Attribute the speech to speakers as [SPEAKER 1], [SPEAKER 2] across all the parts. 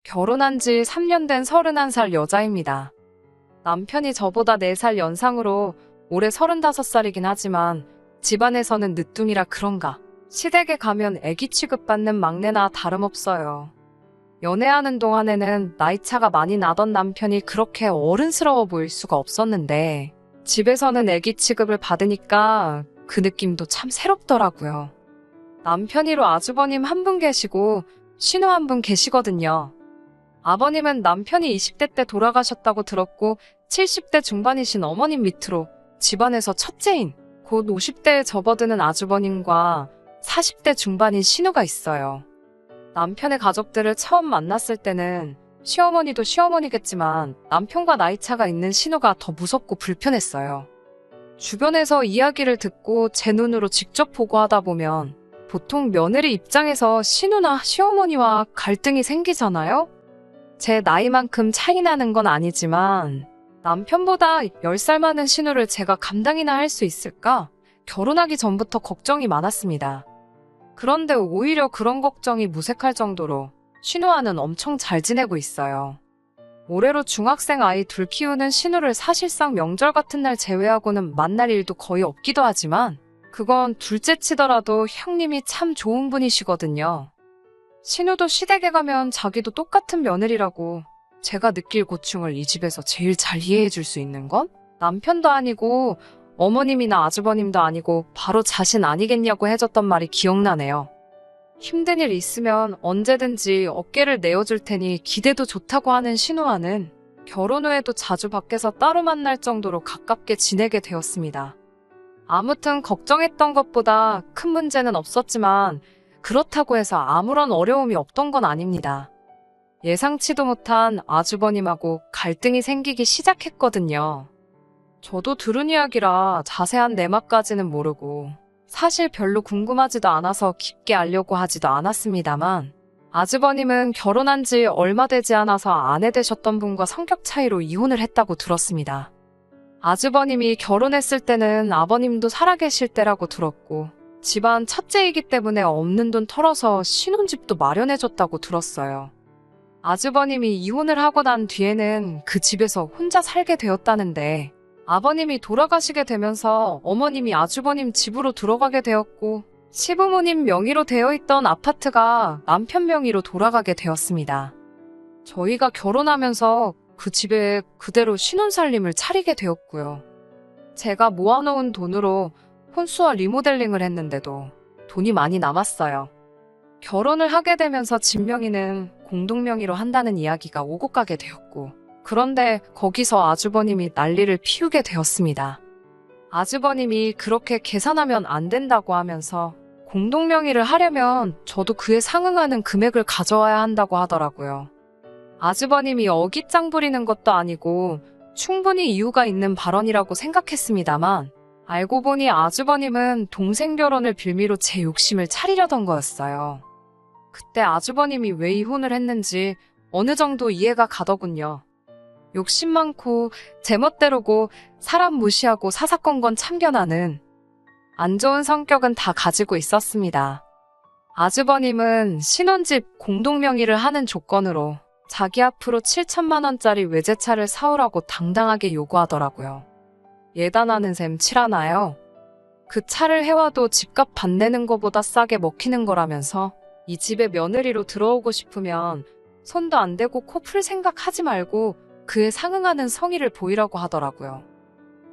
[SPEAKER 1] 결혼한 지 3년 된 31살 여자입니다. 남편이 저보다 4살 연상으로 올해 35살이긴 하지만 집안에서는 늦둥이라 그런가 시댁에 가면 애기 취급받는 막내나 다름없어요. 연애하는 동안에는 나이차가 많이 나던 남편이 그렇게 어른스러워 보일 수가 없었는데 집에서는 애기 취급을 받으니까 그 느낌도 참 새롭더라고요. 남편이로 아주버님 한 분 계시고 신우 한 분 계시거든요. 아버님은 남편이 20대 때 돌아가셨다고 들었고 70대 중반이신 어머님 밑으로 집안에서 첫째인 곧 50대에 접어드는 아주버님과 40대 중반인 신우가 있어요. 남편의 가족들을 처음 만났을 때는 시어머니도 시어머니겠지만 남편과 나이차가 있는 신우가 더 무섭고 불편했어요. 주변에서 이야기를 듣고 제 눈으로 직접 보고 하다 보면 보통 며느리 입장에서 신우나 시어머니와 갈등이 생기잖아요? 제 나이만큼 차이 나는 건 아니지만 남편보다 10살 많은 신우를 제가 감당이나 할 수 있을까? 결혼하기 전부터 걱정이 많았습니다. 그런데 오히려 그런 걱정이 무색할 정도로 신우와는 엄청 잘 지내고 있어요. 올해로 중학생 아이 둘 키우는 신우를 사실상 명절 같은 날 제외하고는 만날 일도 거의 없기도 하지만 그건 둘째 치더라도 형님이 참 좋은 분이시거든요. 신우도 시댁에 가면 자기도 똑같은 며느리라고 제가 느낄 고충을 이 집에서 제일 잘 이해해 줄 수 있는 건 남편도 아니고 어머님이나 아주버님도 아니고 바로 자신 아니겠냐고 해줬던 말이 기억나네요. 힘든 일 있으면 언제든지 어깨를 내어줄 테니 기대도 좋다고 하는 신우와는 결혼 후에도 자주 밖에서 따로 만날 정도로 가깝게 지내게 되었습니다. 아무튼 걱정했던 것보다 큰 문제는 없었지만 그렇다고 해서 아무런 어려움이 없던 건 아닙니다. 예상치도 못한 아주버님하고 갈등이 생기기 시작했거든요. 저도 들은 이야기라 자세한 내막까지는 모르고 사실 별로 궁금하지도 않아서 깊게 알려고 하지도 않았습니다만 아주버님은 결혼한 지 얼마 되지 않아서 아내 되셨던 분과 성격 차이로 이혼을 했다고 들었습니다. 아주버님이 결혼했을 때는 아버님도 살아계실 때라고 들었고 집안 첫째이기 때문에 없는 돈 털어서 신혼집도 마련해줬다고 들었어요. 아주버님이 이혼을 하고 난 뒤에는 그 집에서 혼자 살게 되었다는데 아버님이 돌아가시게 되면서 어머님이 아주버님 집으로 들어가게 되었고 시부모님 명의로 되어 있던 아파트가 남편 명의로 돌아가게 되었습니다. 저희가 결혼하면서 그 집에 그대로 신혼살림을 차리게 되었고요. 제가 모아놓은 돈으로 혼수와 리모델링을 했는데도 돈이 많이 남았어요. 결혼을 하게 되면서 집 명의는 공동명의로 한다는 이야기가 오고 가게 되었고 그런데 거기서 아주버님이 난리를 피우게 되었습니다. 아주버님이 그렇게 계산하면 안 된다고 하면서 공동명의를 하려면 저도 그에 상응하는 금액을 가져와야 한다고 하더라고요. 아주버님이 어깃장 부리는 것도 아니고 충분히 이유가 있는 발언이라고 생각했습니다만 알고 보니 아주버님은 동생 결혼을 빌미로 제 욕심을 차리려던 거였어요. 그때 아주버님이 왜 이혼을 했는지 어느 정도 이해가 가더군요. 욕심 많고 제멋대로고 사람 무시하고 사사건건 참견하는 안 좋은 성격은 다 가지고 있었습니다. 아주버님은 신혼집 공동명의를 하는 조건으로 자기 앞으로 7천만 원짜리 외제차를 사오라고 당당하게 요구하더라고요. 예단하는 셈 칠하나요? 그 차를 해와도 집값 반 내는 거보다 싸게 먹히는 거라면서 이 집에 며느리로 들어오고 싶으면 손도 안 대고 코 풀 생각하지 말고 그에 상응하는 성의를 보이라고 하더라고요.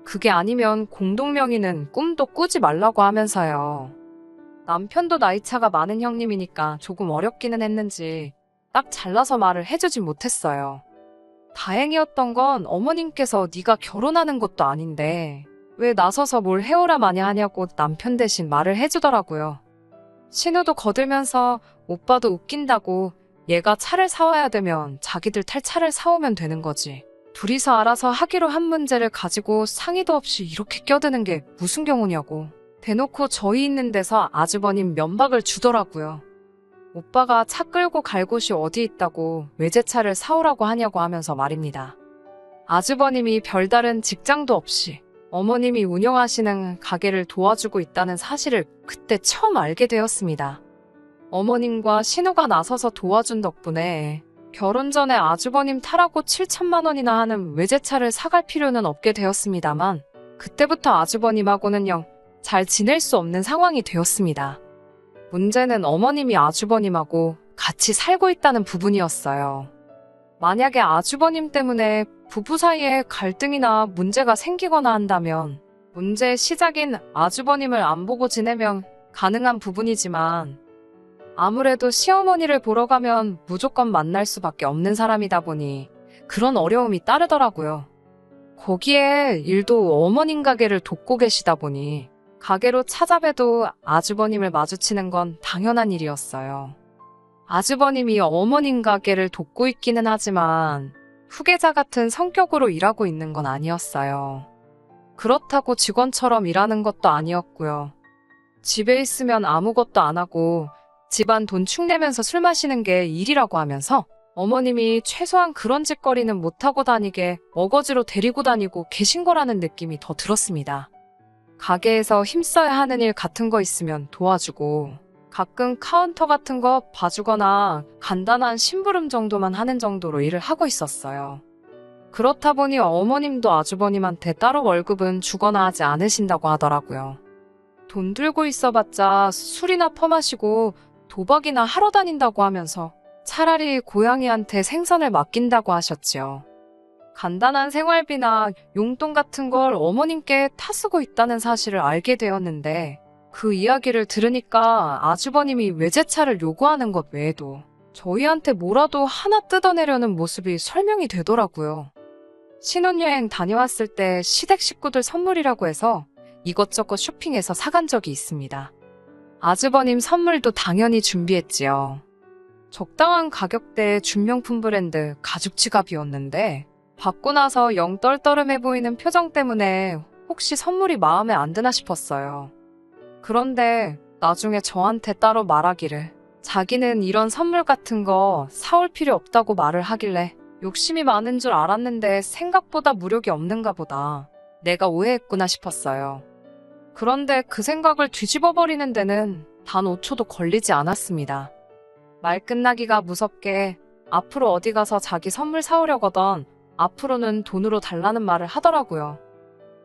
[SPEAKER 1] 그게 아니면 공동명의는 꿈도 꾸지 말라고 하면서요. 남편도 나이차가 많은 형님이니까 조금 어렵기는 했는지 딱 잘라서 말을 해주지 못했어요. 다행이었던 건 어머님께서 네가 결혼하는 것도 아닌데 왜 나서서 뭘 해오라 마니 하냐고 남편 대신 말을 해주더라고요. 신우도 거들면서 오빠도 웃긴다고 얘가 차를 사와야 되면 자기들 탈 차를 사오면 되는 거지. 둘이서 알아서 하기로 한 문제를 가지고 상의도 없이 이렇게 껴드는 게 무슨 경우냐고. 대놓고 저희 있는 데서 아주버님 면박을 주더라고요. 오빠가 차 끌고 갈 곳이 어디 있다고 외제차를 사오라고 하냐고 하면서 말입니다. 아주버님이 별다른 직장도 없이 어머님이 운영하시는 가게를 도와주고 있다는 사실을 그때 처음 알게 되었습니다. 어머님과 신우가 나서서 도와준 덕분에 결혼 전에 아주버님 타라고 7천만 원이나 하는 외제차를 사갈 필요는 없게 되었습니다만 그때부터 아주버님하고는 영 잘 지낼 수 없는 상황이 되었습니다. 문제는 어머님이 아주버님하고 같이 살고 있다는 부분이었어요. 만약에 아주버님 때문에 부부 사이에 갈등이나 문제가 생기거나 한다면 문제의 시작인 아주버님을 안 보고 지내면 가능한 부분이지만 아무래도 시어머니를 보러 가면 무조건 만날 수밖에 없는 사람이다 보니 그런 어려움이 따르더라고요. 거기에 일도 어머님 가게를 돕고 계시다 보니 가게로 찾아뵈도 아주버님을 마주치는 건 당연한 일이었어요. 아주버님이 어머님 가게를 돕고 있기는 하지만 후계자 같은 성격으로 일하고 있는 건 아니었어요. 그렇다고 직원처럼 일하는 것도 아니었고요. 집에 있으면 아무것도 안 하고 집안 돈 축내면서 술 마시는 게 일이라고 하면서 어머님이 최소한 그런 짓거리는 못하고 다니게 어거지로 데리고 다니고 계신 거라는 느낌이 더 들었습니다. 가게에서 힘써야 하는 일 같은 거 있으면 도와주고 가끔 카운터 같은 거 봐주거나 간단한 심부름 정도만 하는 정도로 일을 하고 있었어요. 그렇다 보니 어머님도 아주버님한테 따로 월급은 주거나 하지 않으신다고 하더라고요. 돈 들고 있어봤자 술이나 퍼마시고 도박이나 하러 다닌다고 하면서 차라리 고양이한테 생선을 맡긴다고 하셨지요. 간단한 생활비나 용돈 같은 걸 어머님께 타쓰고 있다는 사실을 알게 되었는데 그 이야기를 들으니까 아주버님이 외제차를 요구하는 것 외에도 저희한테 뭐라도 하나 뜯어내려는 모습이 설명이 되더라고요. 신혼여행 다녀왔을 때 시댁 식구들 선물이라고 해서 이것저것 쇼핑해서 사간 적이 있습니다. 아주버님 선물도 당연히 준비했지요. 적당한 가격대의 준명품 브랜드 가죽 지갑이었는데 받고 나서 영 떨떠름해 보이는 표정 때문에 혹시 선물이 마음에 안 드나 싶었어요. 그런데 나중에 저한테 따로 말하기를 자기는 이런 선물 같은 거 사올 필요 없다고 말을 하길래 욕심이 많은 줄 알았는데 생각보다 무력이 없는가 보다. 내가 오해했구나 싶었어요. 그런데 그 생각을 뒤집어버리는 데는 단 5초도 걸리지 않았습니다. 말 끝나기가 무섭게 앞으로 어디 가서 자기 선물 사오려거든 앞으로는 돈으로 달라는 말을 하더라고요.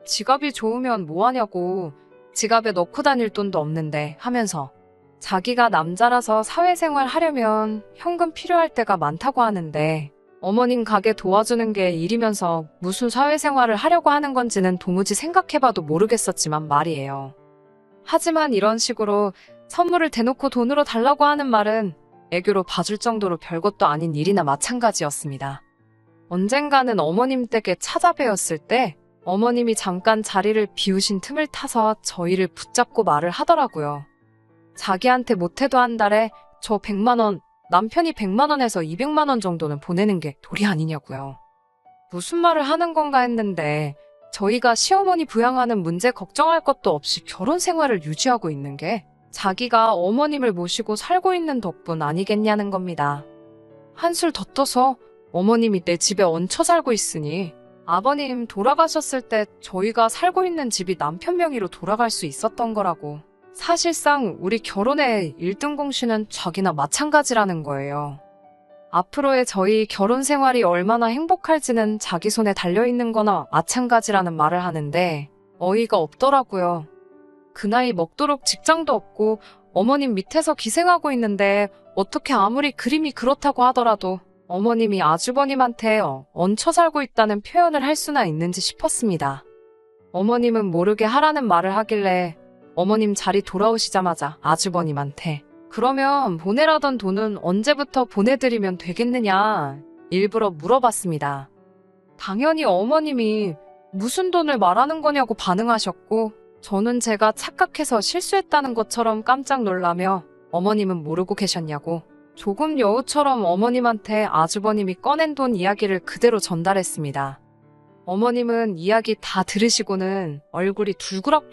[SPEAKER 1] 지갑이 좋으면 뭐하냐고 지갑에 넣고 다닐 돈도 없는데 하면서 자기가 남자라서 사회생활 하려면 현금 필요할 때가 많다고 하는데 어머님 가게 도와주는 게 일이면서 무슨 사회생활을 하려고 하는 건지는 도무지 생각해봐도 모르겠었지만 말이에요. 하지만 이런 식으로 선물을 대놓고 돈으로 달라고 하는 말은 애교로 봐줄 정도로 별것도 아닌 일이나 마찬가지였습니다. 언젠가는 어머님 댁에 찾아뵈었을 때 어머님이 잠깐 자리를 비우신 틈을 타서 저희를 붙잡고 말을 하더라고요. 자기한테 못해도 한 달에 저 100만 원, 남편이 100만 원에서 200만 원 정도는 보내는 게 도리 아니냐고요. 무슨 말을 하는 건가 했는데 저희가 시어머니 부양하는 문제 걱정할 것도 없이 결혼 생활을 유지하고 있는 게 자기가 어머님을 모시고 살고 있는 덕분 아니겠냐는 겁니다. 한술 더 떠서 어머님이 내 집에 얹혀 살고 있으니 아버님 돌아가셨을 때 저희가 살고 있는 집이 남편 명의로 돌아갈 수 있었던 거라고. 사실상 우리 결혼의 1등 공신은 자기나 마찬가지라는 거예요. 앞으로의 저희 결혼 생활이 얼마나 행복할지는 자기 손에 달려있는 거나 마찬가지라는 말을 하는데 어이가 없더라고요. 그 나이 먹도록 직장도 없고 어머님 밑에서 기생하고 있는데 어떻게 아무리 그림이 그렇다고 하더라도 어머님이 아주버님한테 얹혀 살고 있다는 표현을 할 수나 있는지 싶었습니다. 어머님은 모르게 하라는 말을 하길래 어머님 자리 돌아오시자마자 아주버님한테 그러면 보내라던 돈은 언제부터 보내드리면 되겠느냐 일부러 물어봤습니다. 당연히 어머님이 무슨 돈을 말하는 거냐고 반응하셨고 저는 제가 착각해서 실수했다는 것처럼 깜짝 놀라며 어머님은 모르고 계셨냐고 조금 여우처럼 어머님한테 아주버님이 꺼낸 돈 이야기를 그대로 전달했습니다. 어머님은 이야기 다 들으시고는 얼굴이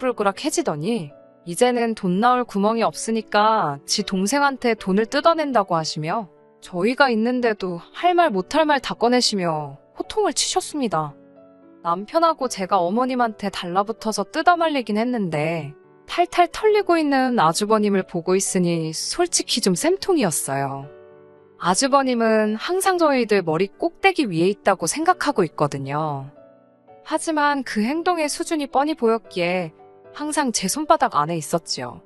[SPEAKER 1] 둘그락불그락해지더니 이제는 돈 나올 구멍이 없으니까 지 동생한테 돈을 뜯어낸다고 하시며 저희가 있는데도 할 말 못할 말 다 꺼내시며 호통을 치셨습니다. 남편하고 제가 어머님한테 달라붙어서 뜯어말리긴 했는데 탈탈 털리고 있는 아주버님을 보고 있으니 솔직히 좀 쌤통이었어요. 아주버님은 항상 저희들 머리 꼭대기 위에 있다고 생각하고 있거든요. 하지만 그 행동의 수준이 뻔히 보였기에 항상 제 손바닥 안에 있었지요.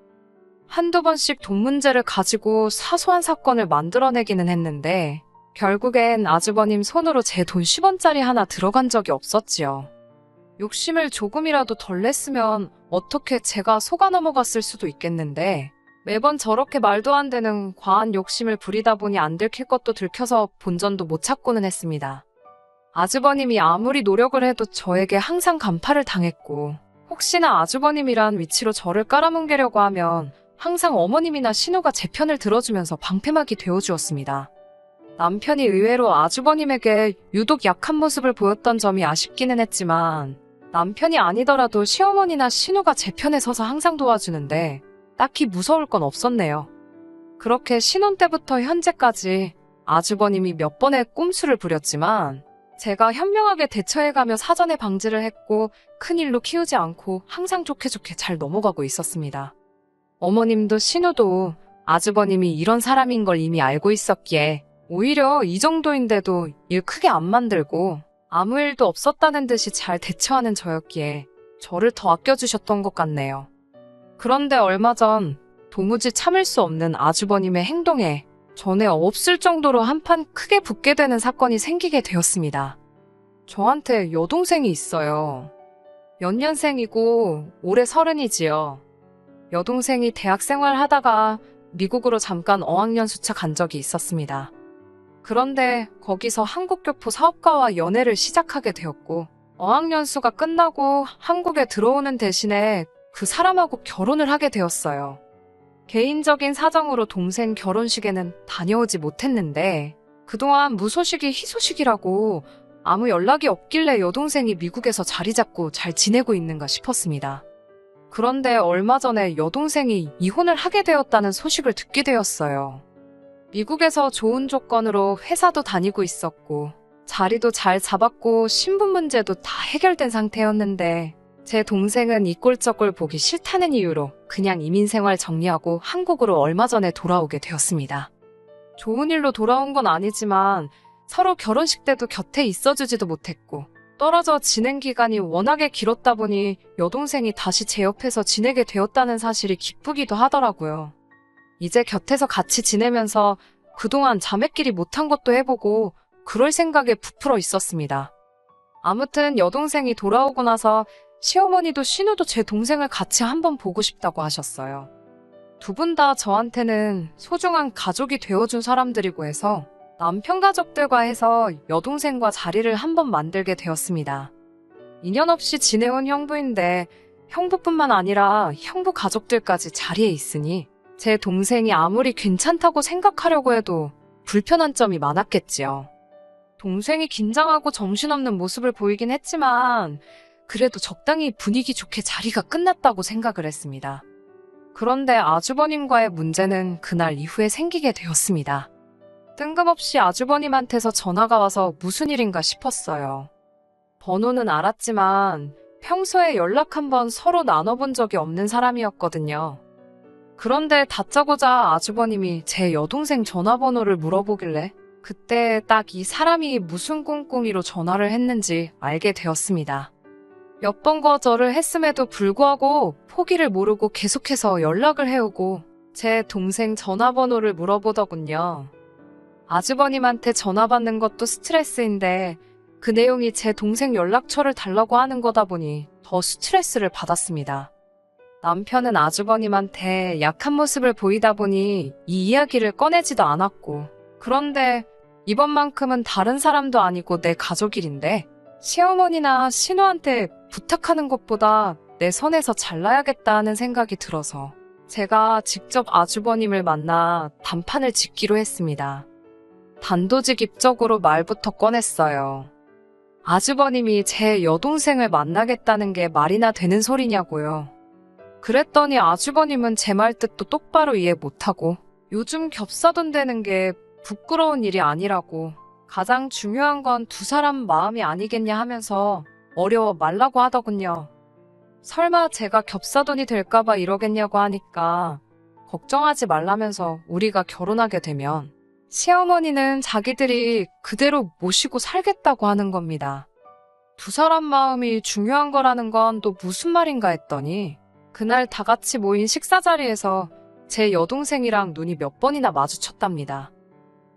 [SPEAKER 1] 한두 번씩 돈 문제를 가지고 사소한 사건을 만들어내기는 했는데 결국엔 아주버님 손으로 제 돈 10원짜리 하나 들어간 적이 없었지요. 욕심을 조금이라도 덜 냈으면 어떻게 제가 속아 넘어갔을 수도 있겠는데 매번 저렇게 말도 안 되는 과한 욕심을 부리다 보니 안 들킬 것도 들켜서 본전도 못 찾고는 했습니다. 아주버님이 아무리 노력을 해도 저에게 항상 간파를 당했고 혹시나 아주버님이란 위치로 저를 깔아뭉개려고 하면 항상 어머님이나 신우가 제 편을 들어주면서 방패막이 되어주었습니다. 남편이 의외로 아주버님에게 유독 약한 모습을 보였던 점이 아쉽기는 했지만 남편이 아니더라도 시어머니나 신우가 제 편에 서서 항상 도와주는데 딱히 무서울 건 없었네요. 그렇게 신혼 때부터 현재까지 아주버님이 몇 번의 꼼수를 부렸지만 제가 현명하게 대처해가며 사전에 방지를 했고 큰일로 키우지 않고 항상 좋게 잘 넘어가고 있었습니다. 어머님도 신우도 아주버님이 이런 사람인 걸 이미 알고 있었기에 오히려 이 정도인데도 일 크게 안 만들고 아무 일도 없었다는 듯이 잘 대처하는 저였기에 저를 더 아껴주셨던 것 같네요. 그런데 얼마 전 도무지 참을 수 없는 아주버님의 행동에 전에 없을 정도로 한판 크게 붙게 되는 사건이 생기게 되었습니다. 저한테 여동생이 있어요. 연년생이고 올해 30이지요. 여동생이 대학 생활 하다가 미국으로 잠깐 어학연수차 간 적이 있었습니다. 그런데 거기서 한국교포 사업가와 연애를 시작하게 되었고 어학연수가 끝나고 한국에 들어오는 대신에 그 사람하고 결혼을 하게 되었어요. 개인적인 사정으로 동생 결혼식에는 다녀오지 못했는데 그동안 무소식이 희소식이라고 아무 연락이 없길래 여동생이 미국에서 자리 잡고 잘 지내고 있는가 싶었습니다. 그런데 얼마 전에 여동생이 이혼을 하게 되었다는 소식을 듣게 되었어요. 미국에서 좋은 조건으로 회사도 다니고 있었고 자리도 잘 잡았고 신분 문제도 다 해결된 상태였는데 제 동생은 이 꼴 저 꼴 보기 싫다는 이유로 그냥 이민 생활 정리하고 한국으로 얼마 전에 돌아오게 되었습니다. 좋은 일로 돌아온 건 아니지만 서로 결혼식 때도 곁에 있어주지도 못했고 떨어져 지낸 기간이 워낙에 길었다 보니 여동생이 다시 제 옆에서 지내게 되었다는 사실이 기쁘기도 하더라고요. 이제 곁에서 같이 지내면서 그동안 자매끼리 못한 것도 해보고 그럴 생각에 부풀어 있었습니다. 아무튼 여동생이 돌아오고 나서 시어머니도 신우도 제 동생을 같이 한번 보고 싶다고 하셨어요. 두 분 다 저한테는 소중한 가족이 되어준 사람들이고 해서 남편 가족들과 해서 여동생과 자리를 한번 만들게 되었습니다. 인연 없이 지내온 형부인데 형부뿐만 아니라 형부 가족들까지 자리에 있으니 제 동생이 아무리 괜찮다고 생각하려고 해도 불편한 점이 많았겠지요. 동생이 긴장하고 정신없는 모습을 보이긴 했지만 그래도 적당히 분위기 좋게 자리가 끝났다고 생각을 했습니다. 그런데 아주버님과의 문제는 그날 이후에 생기게 되었습니다. 뜬금없이 아주버님한테서 전화가 와서 무슨 일인가 싶었어요. 번호는 알았지만 평소에 연락 한번 서로 나눠본 적이 없는 사람이었거든요. 그런데 다짜고짜 아주버님이 제 여동생 전화번호를 물어보길래 그때 딱 이 사람이 무슨 꿍꿍이로 전화를 했는지 알게 되었습니다. 몇 번 거절을 했음에도 불구하고 포기를 모르고 계속해서 연락을 해오고 제 동생 전화번호를 물어보더군요. 아주버님한테 전화 받는 것도 스트레스인데 그 내용이 제 동생 연락처를 달라고 하는 거다 보니 더 스트레스를 받았습니다. 남편은 아주버님한테 약한 모습을 보이다 보니 이 이야기를 꺼내지도 않았고 그런데 이번만큼은 다른 사람도 아니고 내 가족 일인데 시어머니나 신우한테 부탁하는 것보다 내 선에서 잘나야겠다 하는 생각이 들어서 제가 직접 아주버님을 만나 단판을 짓기로 했습니다. 단도직입적으로 말부터 꺼냈어요. 아주버님이 제 여동생을 만나겠다는 게 말이나 되는 소리냐고요. 그랬더니 아주버님은 제 말 뜻도 똑바로 이해 못하고 요즘 겹사돈 되는 게 부끄러운 일이 아니라고 가장 중요한 건 두 사람 마음이 아니겠냐 하면서 어려워 말라고 하더군요. 설마 제가 겹사돈이 될까봐 이러겠냐고 하니까 걱정하지 말라면서 우리가 결혼하게 되면 시어머니는 자기들이 그대로 모시고 살겠다고 하는 겁니다. 두 사람 마음이 중요한 거라는 건 또 무슨 말인가 했더니 그날 다 같이 모인 식사 자리에서 제 여동생이랑 눈이 몇 번이나 마주쳤답니다.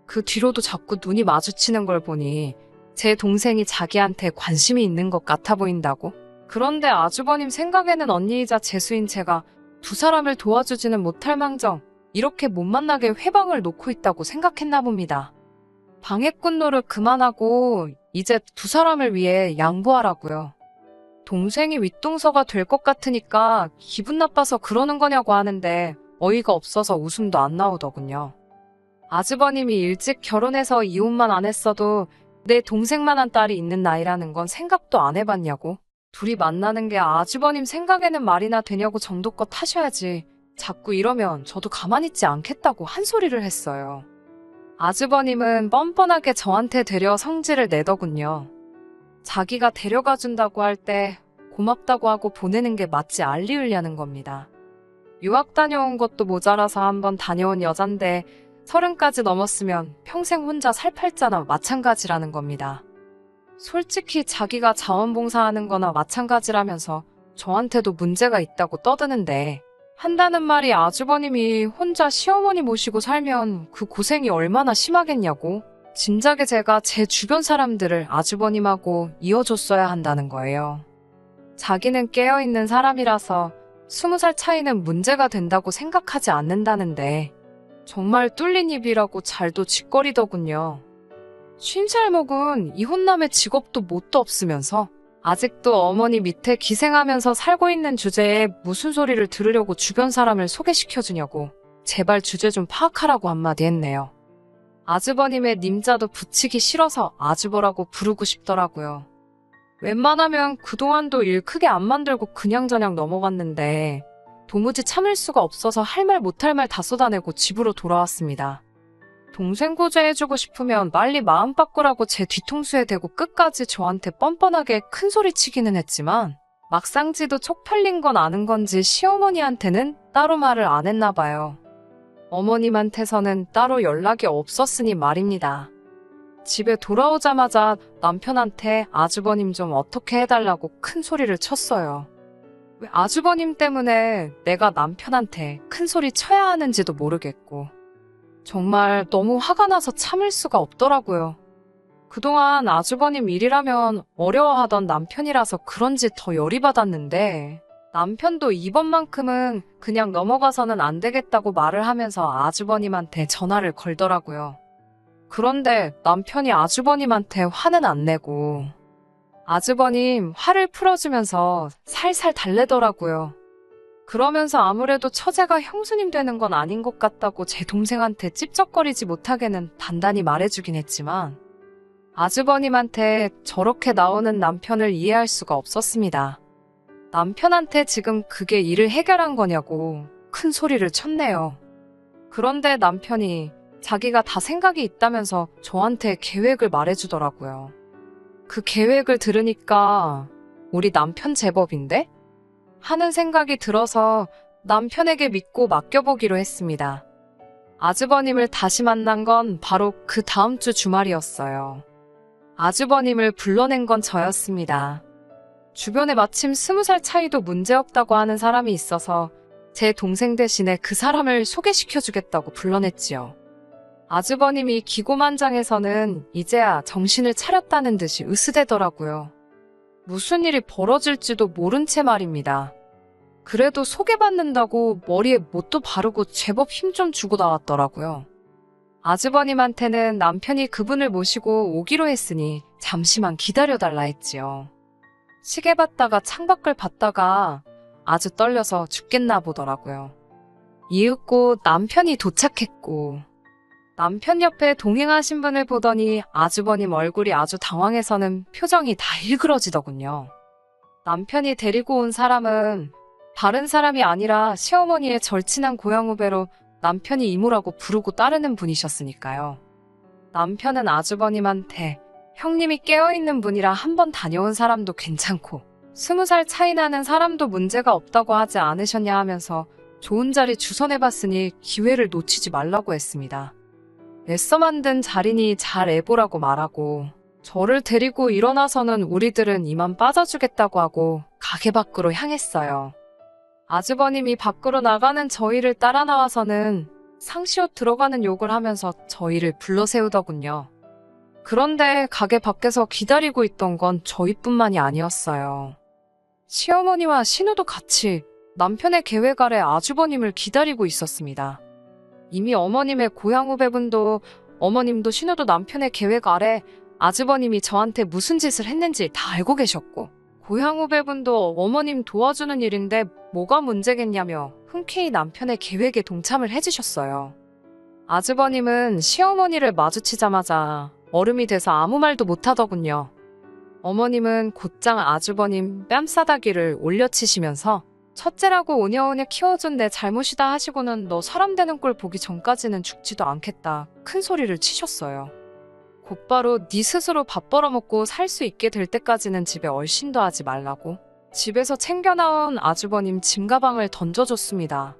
[SPEAKER 1] 그 뒤로도 자꾸 눈이 마주치는 걸 보니 제 동생이 자기한테 관심이 있는 것 같아 보인다고. 그런데 아주버님 생각에는 언니이자 재수인 제가 두 사람을 도와주지는 못할 망정 이렇게 못 만나게 회방을 놓고 있다고 생각했나 봅니다. 방해꾼 노릇 그만하고 이제 두 사람을 위해 양보하라고요. 동생이 윗동서가 될 것 같으니까 기분 나빠서 그러는 거냐고 하는데 어이가 없어서 웃음도 안 나오더군요. 아주버님이 일찍 결혼해서 이혼만 안 했어도 내 동생만한 딸이 있는 나이라는 건 생각도 안 해봤냐고. 둘이 만나는 게 아주버님 생각에는 말이나 되냐고 정도껏 하셔야지. 자꾸 이러면 저도 가만히 있지 않겠다고 한 소리를 했어요. 아주버님은 뻔뻔하게 저한테 데려 성질을 내더군요. 자기가 데려가 준다고 할 때 고맙다고 하고 보내는 게 마치 알리으려는 겁니다. 유학 다녀온 것도 모자라서 한번 다녀온 여잔데 30까지 넘었으면 평생 혼자 살 팔자나 마찬가지라는 겁니다. 솔직히 자기가 자원봉사하는 거나 마찬가지라면서 저한테도 문제가 있다고 떠드는데 한다는 말이 아주버님이 혼자 시어머니 모시고 살면 그 고생이 얼마나 심하겠냐고. 진작에 제가 제 주변 사람들을 아주버님하고 이어줬어야 한다는 거예요. 자기는 깨어있는 사람이라서 20살 차이는 문제가 된다고 생각하지 않는다는데 정말 뚫린 입이라고 잘도 짓거리더군요. 50살 먹은 이혼남의 직업도 뭣도 없으면서 아직도 어머니 밑에 기생하면서 살고 있는 주제에 무슨 소리를 들으려고 주변 사람을 소개시켜주냐고 제발 주제 좀 파악하라고 한마디 했네요. 아주버님의 님자도 붙이기 싫어서 아주버라고 부르고 싶더라고요. 웬만하면 그동안도 일 크게 안 만들고 그냥저냥 넘어갔는데 도무지 참을 수가 없어서 할 말 못할 말 다 쏟아내고 집으로 돌아왔습니다. 동생 구제해주고 싶으면 빨리 마음 바꾸라고 제 뒤통수에 대고 끝까지 저한테 뻔뻔하게 큰 소리 치기는 했지만 막상 지도 쪽팔린 건 아는 건지 시어머니한테는 따로 말을 안 했나 봐요. 어머님한테서는 따로 연락이 없었으니 말입니다. 집에 돌아오자마자 남편한테 아주버님 좀 어떻게 해달라고 큰 소리를 쳤어요. 왜 아주버님 때문에 내가 남편한테 큰 소리 쳐야 하는지도 모르겠고 정말 너무 화가 나서 참을 수가 없더라고요. 그동안 아주버님 일이라면 어려워하던 남편이라서 그런지 더 열이 받았는데 남편도 이번만큼은 그냥 넘어가서는 안 되겠다고 말을 하면서 아주버님한테 전화를 걸더라고요. 그런데 남편이 아주버님한테 화는 안 내고 아주버님 화를 풀어주면서 살살 달래더라고요. 그러면서 아무래도 처제가 형수님 되는 건 아닌 것 같다고 제 동생한테 찝쩍거리지 못하게는 단단히 말해주긴 했지만 아주버님한테 저렇게 나오는 남편을 이해할 수가 없었습니다. 남편한테 지금 그게 일을 해결한 거냐고 큰 소리를 쳤네요. 그런데 남편이 자기가 다 생각이 있다면서 저한테 계획을 말해주더라고요. 그 계획을 들으니까 우리 남편 제법인데? 하는 생각이 들어서 남편에게 믿고 맡겨보기로 했습니다. 아주버님을 다시 만난 건 바로 그 다음 주 주말이었어요. 아주버님을 불러낸 건 저였습니다. 주변에 마침 20살 차이도 문제없다고 하는 사람이 있어서 제 동생 대신에 그 사람을 소개시켜주겠다고 불러냈지요. 아주버님이 기고만장해서는 이제야 정신을 차렸다는 듯이 으스대더라고요. 무슨 일이 벌어질지도 모른 채 말입니다. 그래도 소개받는다고 머리에 못도 바르고 제법 힘 좀 주고 나왔더라고요. 아주버님한테는 남편이 그분을 모시고 오기로 했으니 잠시만 기다려달라 했지요. 시계 봤다가 창밖을 봤다가 아주 떨려서 죽겠나 보더라고요. 이윽고 남편이 도착했고 남편 옆에 동행하신 분을 보더니 아주버님 얼굴이 아주 당황해서는 표정이 다 일그러지더군요. 남편이 데리고 온 사람은 다른 사람이 아니라 시어머니의 절친한 고향 후배로 남편이 이모라고 부르고 따르는 분이셨으니까요. 남편은 아주버님한테 형님이 깨어있는 분이라 한번 다녀온 사람도 괜찮고 20살 차이 나는 사람도 문제가 없다고 하지 않으셨냐 하면서 좋은 자리 주선해봤으니 기회를 놓치지 말라고 했습니다. 애써 만든 자리니 잘 애보라고 말하고 저를 데리고 일어나서는 우리들은 이만 빠져주겠다고 하고 가게 밖으로 향했어요. 아주버님이 밖으로 나가는 저희를 따라 나와서는 상시옷 들어가는 욕을 하면서 저희를 불러세우더군요. 그런데 가게 밖에서 기다리고 있던 건 저희뿐만이 아니었어요. 시어머니와 신우도 같이 남편의 계획 아래 아주버님을 기다리고 있었습니다. 이미 어머님의 고향 후배분도 어머님도 신우도 남편의 계획 아래 아주버님이 저한테 무슨 짓을 했는지 다 알고 계셨고 고향 후배분도 어머님 도와주는 일인데 뭐가 문제겠냐며 흔쾌히 남편의 계획에 동참을 해주셨어요. 아주버님은 시어머니를 마주치자마자 얼음이 돼서 아무 말도 못하더군요. 어머님은 곧장 아주버님 뺨싸다기를 올려치시면서 첫째라고 오냐오냐 키워준 내 잘못이다 하시고는 너 사람 되는 꼴 보기 전까지는 죽지도 않겠다 큰 소리를 치셨어요. 곧바로 네 스스로 밥 벌어먹고 살 수 있게 될 때까지는 집에 얼씬도 하지 말라고 집에서 챙겨나온 아주버님 짐가방을 던져줬습니다.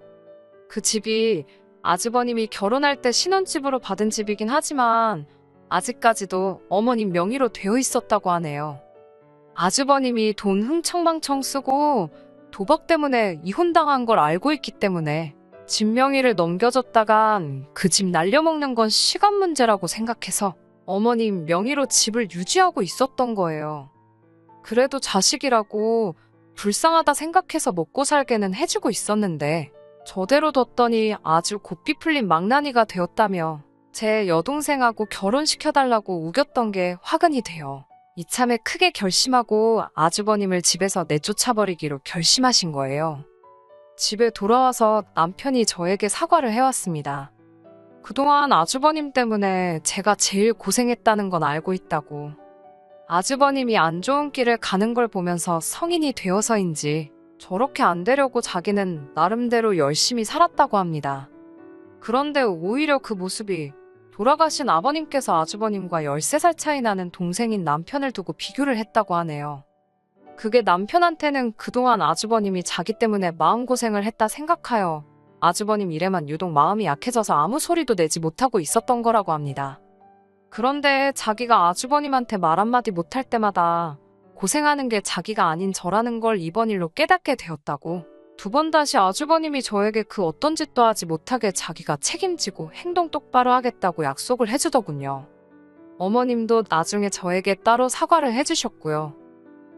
[SPEAKER 1] 그 집이 아주버님이 결혼할 때 신혼집으로 받은 집이긴 하지만 아직까지도 어머님 명의로 되어 있었다고 하네요. 아주버님이 돈 흥청망청 쓰고 도박 때문에 이혼당한 걸 알고 있기 때문에 집 명의를 넘겨줬다간 그 집 날려먹는 건 시간 문제라고 생각해서 어머님 명의로 집을 유지하고 있었던 거예요. 그래도 자식이라고 불쌍하다 생각해서 먹고 살게는 해주고 있었는데 저대로 뒀더니 아주 고삐 풀린 망나니가 되었다며 제 여동생하고 결혼시켜달라고 우겼던 게 화근이 돼요. 이참에 크게 결심하고 아주버님을 집에서 내쫓아버리기로 결심하신 거예요. 집에 돌아와서 남편이 저에게 사과를 해왔습니다. 그동안 아주버님 때문에 제가 제일 고생했다는 건 알고 있다고. 아주버님이 안 좋은 길을 가는 걸 보면서 성인이 되어서인지 저렇게 안 되려고 자기는 나름대로 열심히 살았다고 합니다. 그런데 오히려 그 모습이 돌아가신 아버님께서 아주버님과 13살 차이 나는 동생인 남편을 두고 비교를 했다고 하네요. 그게 남편한테는 그동안 아주버님이 자기 때문에 마음고생을 했다 생각하여 아주버님 일에만 유독 마음이 약해져서 아무 소리도 내지 못하고 있었던 거라고 합니다. 그런데 자기가 아주버님한테 말 한마디 못할 때마다 고생하는 게 자기가 아닌 저라는 걸 이번 일로 깨닫게 되었다고. 두 번 다시 아주버님이 저에게 그 어떤 짓도 하지 못하게 자기가 책임지고 행동 똑바로 하겠다고 약속을 해주더군요. 어머님도 나중에 저에게 따로 사과를 해주셨고요.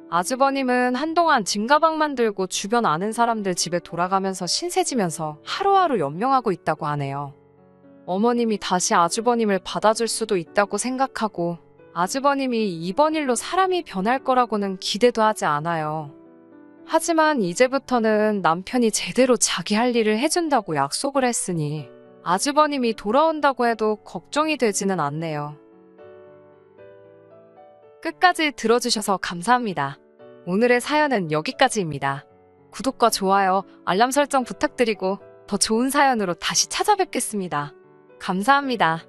[SPEAKER 1] 아주버님은 한동안 짐가방만 들고 주변 아는 사람들 집에 돌아가면서 신세지면서 하루하루 연명하고 있다고 하네요. 어머님이 다시 아주버님을 받아줄 수도 있다고 생각하고 아주버님이 이번 일로 사람이 변할 거라고는 기대도 하지 않아요. 하지만 이제부터는 남편이 제대로 자기 할 일을 해준다고 약속을 했으니 아주버님이 돌아온다고 해도 걱정이 되지는 않네요. 끝까지 들어주셔서 감사합니다. 오늘의 사연은 여기까지입니다. 구독과 좋아요, 알람 설정 부탁드리고 더 좋은 사연으로 다시 찾아뵙겠습니다. 감사합니다.